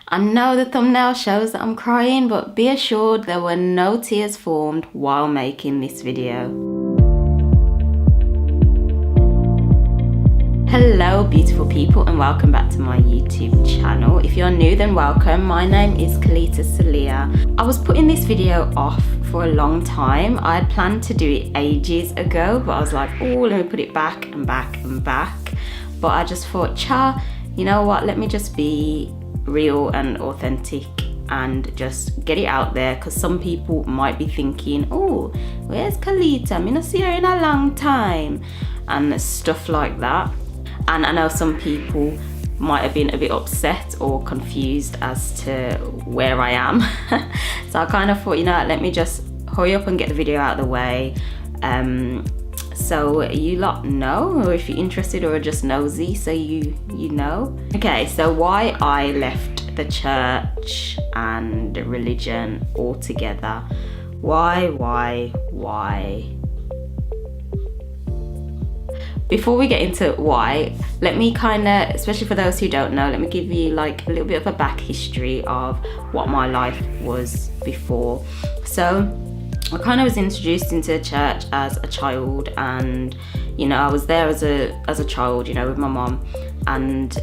I know the thumbnail shows that I'm crying, but be assured there were no tears formed while making this video. Hello beautiful people and welcome back to my YouTube channel. If you're new, then welcome. My name is Kalita Salia. I was putting this video off for a long time. I had planned to do it ages ago, but I was like, oh, let me put it back and back and back. But I just thought, you know what, let me just be real and authentic and just get it out there, because some people might be thinking, oh, where's Kalita? I mean, I see her in a long time and stuff like that. And I know some people might have been a bit upset or confused as to where I am. So I kind of thought, you know, let me just hurry up and get the video out of the way. So you lot know, or if you're interested or just nosy, so you know. Okay, so why I left the church and religion altogether. Why? Before we get into why, let me kind of, especially for those who don't know, let me give you like a little bit of a back history of what my life was before. So I kind of was introduced into the church as a child, and you know, I was there as a child, you know, with my mom. And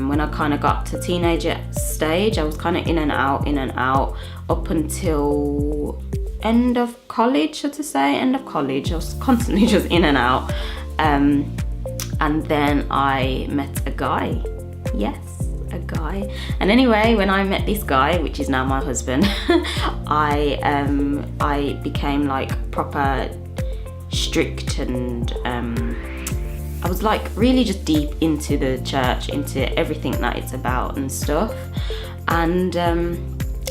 when I kind of got to teenager stage, I was kind of in and out up until end of college, so to say. End of college, I was constantly just in and out. And then I met a guy. Yes, a guy. And anyway, when I met this guy, which is now my husband, I became like proper strict, and I was like really just deep into the church, into everything that it's about and stuff. And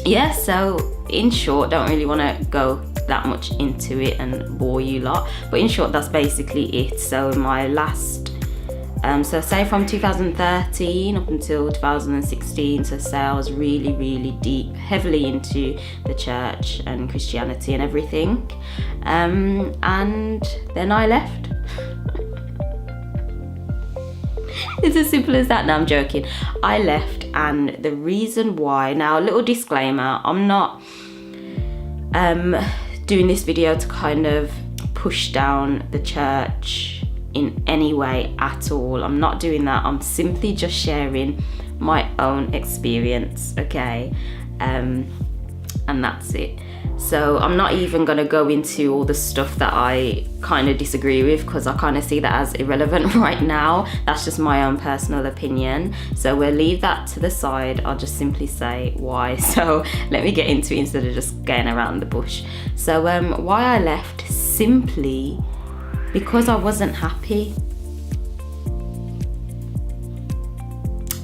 yeah, so in short, don't really want to go that much into it and bore you lot, but in short, that's basically it. So my last so say from 2013 up until 2016, so say I was really deep, heavily into the church and Christianity and everything, and then I left. It's as simple as that. No, I'm joking. I left, and the reason why, now a little disclaimer, I'm not doing this video to kind of push down the church in any way at all. I'm not doing that. I'm simply just sharing my own experience, okay? And that's it. So I'm not even going to go into all the stuff that I kind of disagree with, because I kind of see that as irrelevant right now. That's just my own personal opinion. So we'll leave that to the side. I'll just simply say why. So let me get into it instead of just going around the bush. So why I left, simply because I wasn't happy.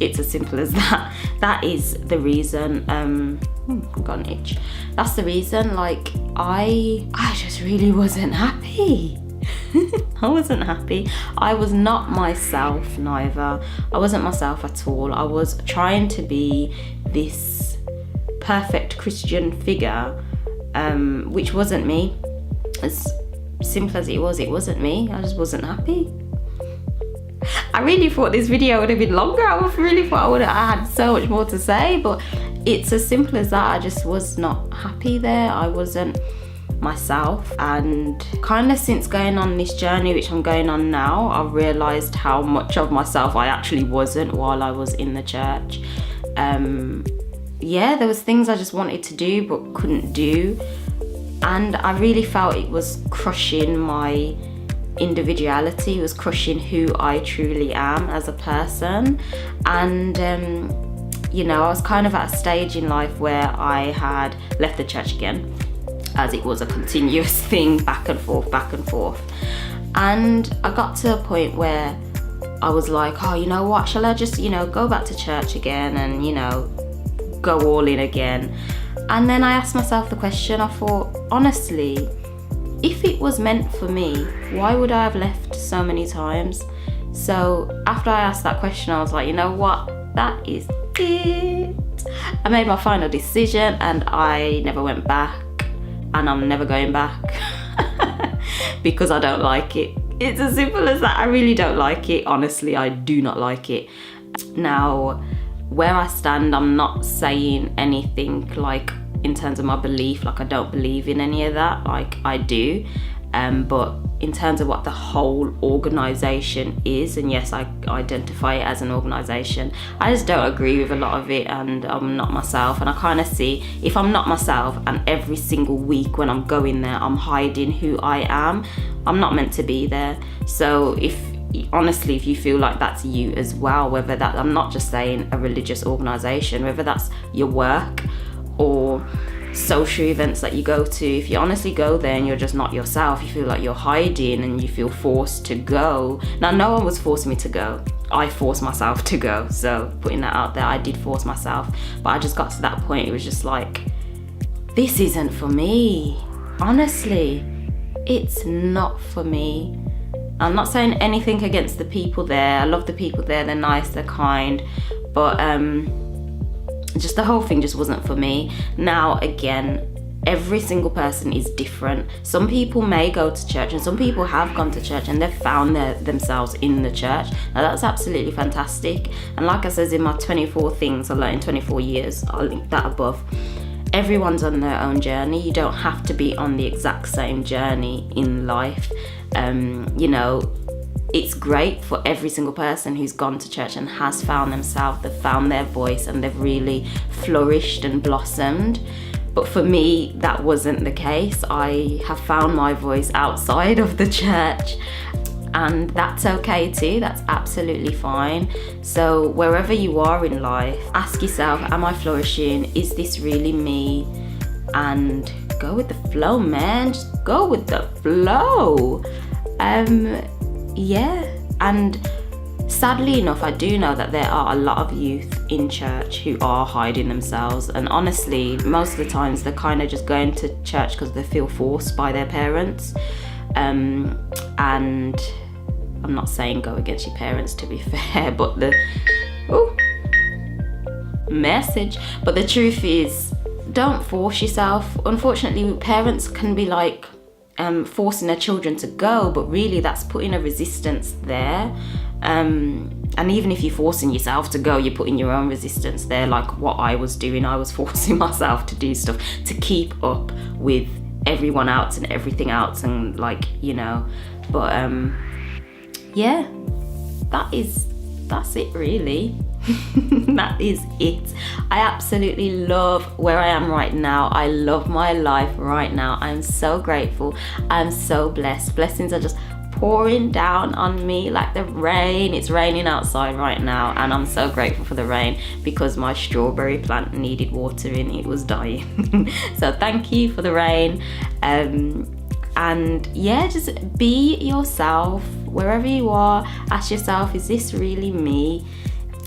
It's as simple as that. That is the reason. I've got an itch. That's the reason. Like I just really wasn't happy. I wasn't happy. I was not myself, neither. I wasn't myself at all. I was trying to be this perfect Christian figure, which wasn't me. As simple as it wasn't me. I just wasn't happy. I really thought this video would have been longer. I really thought I had so much more to say, but it's as simple as that. I just was not happy there. I wasn't myself. And kind of since going on this journey, which I'm going on now, I've realised how much of myself I actually wasn't while I was in the church. Yeah, there was things I just wanted to do but couldn't do. And I really felt it was crushing my individuality. It was crushing who I truly am as a person. And you know, I was kind of at a stage in life where I had left the church again, as it was a continuous thing, back and forth. And I got to a point where I was like, oh, you know what, shall I just, you know, go back to church again and, you know, go all in again? And then I asked myself the question, I thought, honestly, if it was meant for me, why would I have left so many times? So after I asked that question, I was like, you know what, that is it. I made my final decision and I never went back, and I'm never going back because I don't like it. It's as simple as that. I really don't like it. Honestly, I do not like it. Now, where I stand, I'm not saying anything like in terms of my belief, like I don't believe in any of that, like I do, but in terms of what the whole organization is, and yes, I identify it as an organization, I just don't agree with a lot of it, and I'm not myself. And I kind of see, if I'm not myself and every single week when I'm going there I'm hiding who I am, I'm not meant to be there. So honestly, if you feel like that's you as well, whether that, I'm not just saying a religious organization, whether that's your work or social events that you go to, if you honestly go there and you're just not yourself, you feel like you're hiding and you feel forced to go. Now, no one was forcing me to go, I forced myself to go, so putting that out there, I did force myself. But I just got to that point, it was just like, this isn't for me. Honestly, it's not for me. I'm not saying anything against the people there, I love the people there, they're nice, they're kind, but just the whole thing just wasn't for me. Now again, every single person is different. Some people may go to church, and some people have gone to church and they've found themselves in the church. Now that's absolutely fantastic. And like I says in my 24 things I learned in 24 years, I'll link that above. Everyone's on their own journey. You don't have to be on the exact same journey in life. You know, it's great for every single person who's gone to church and has found themselves, they've found their voice and they've really flourished and blossomed. But for me, that wasn't the case. I have found my voice outside of the church, and that's okay too, that's absolutely fine. So wherever you are in life, ask yourself, am I flourishing? Is this really me? And go with the flow, man, just go with the flow. Yeah, and sadly enough, I do know that there are a lot of youth in church who are hiding themselves, and honestly, most of the times they're kind of just going to church because they feel forced by their parents. And I'm not saying go against your parents, to be fair, but the message. But the truth is, don't force yourself. Unfortunately, parents can be like forcing their children to go, but really that's putting a resistance there. And even if you're forcing yourself to go, you're putting your own resistance there, like what I was doing. I was forcing myself to do stuff to keep up with everyone else and everything else, and like, you know, but yeah, that's it really. That is it. I absolutely love where I am right now. I love my life right now. I'm so grateful. I'm so blessed. Blessings are just pouring down on me like the rain. It's raining outside right now, and I'm so grateful for the rain because my strawberry plant needed watering. It was dying. So thank you for the rain. And yeah, just be yourself wherever you are. Ask yourself, is this really me?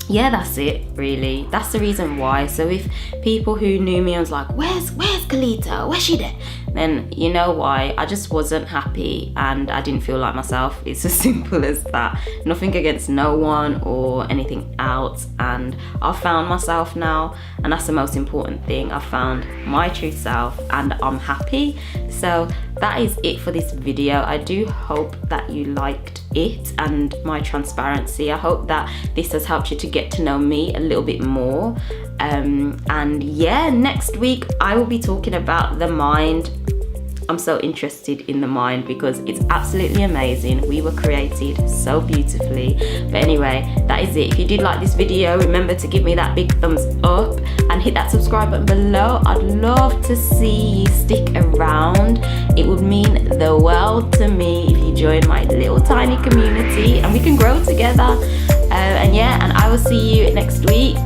Yeah, that's it really. That's the reason why. So if people who knew me, I was like, where's Kalita? Where's she there? Then you know why. I just wasn't happy and I didn't feel like myself. It's as simple as that. Nothing against no one or anything else. And I've found myself now, and that's the most important thing. I found my true self and I'm happy. So that is it for this video. I do hope that you liked it and my transparency. I hope that this has helped you to get to know me a little bit more. And yeah, next week I will be talking about the mind. I'm so interested in the mind because it's absolutely amazing. We were created so beautifully. But anyway, that is it. If you did like this video, remember to give me that big thumbs up and hit that subscribe button below. I'd love to see you stick around. It would mean the world to me if you join my little tiny community and we can grow together. And yeah, and I will see you next week.